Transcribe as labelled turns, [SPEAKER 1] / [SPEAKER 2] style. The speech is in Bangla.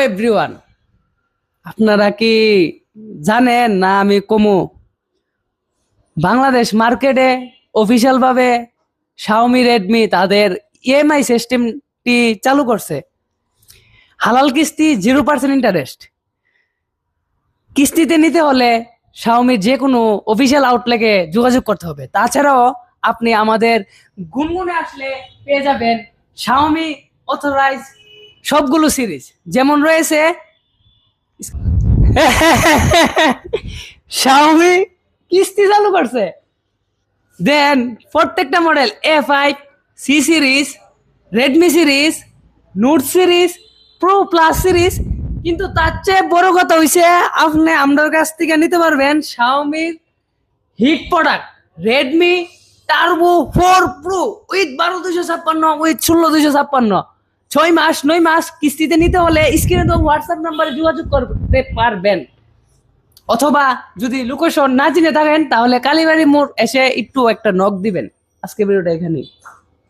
[SPEAKER 1] এভরিওয়ান, আপনারা কি জানেন না আমি কমু বাংলাদেশ মার্কেটে অফিসিয়াল ভাবে শাওমি রেডমি তাদের ইএমআই সিস্টেমটি চালু করছে। হালাল কিস্তি 0% ইন্টারেস্ট। কিস্তিতে নিতে হলে শাওমির যে কোনো অফিসিয়াল আউটলেটে যোগাযোগ করতে হবে। তাছাড়াও আপনি আমাদের গুনগুনে আসলে পেয়ে যাবেন শাওমি অথরাইজ সবগুলো সিরিজ, যেমন রয়েছে শাওমি কিস্তি চালু করছে। দেন প্রত্যেকটা model A5, C series, Redmi series, note series, pro plus series. কিন্তু তার চেয়ে বড় কথা হইছে আপনি আমাদের কাছ থেকে নিতে পারবেন শাওমির hit product Redmi Turbo 4 Pro with 12,256 with 16,256। 6 মাস 9 মাস কিস্তিতে নিতে হলে স্ক্রিনে তো হোয়াটসঅ্যাপ নাম্বারে যোগাযোগ করতে পারবেন, অথবা যদি লোকেশন না চিনে থাকেন তাহলে কালীবাড়ি মোড় এসে একটু একটা নক দিবেন। আজকে ভিডিওটা এখানেই।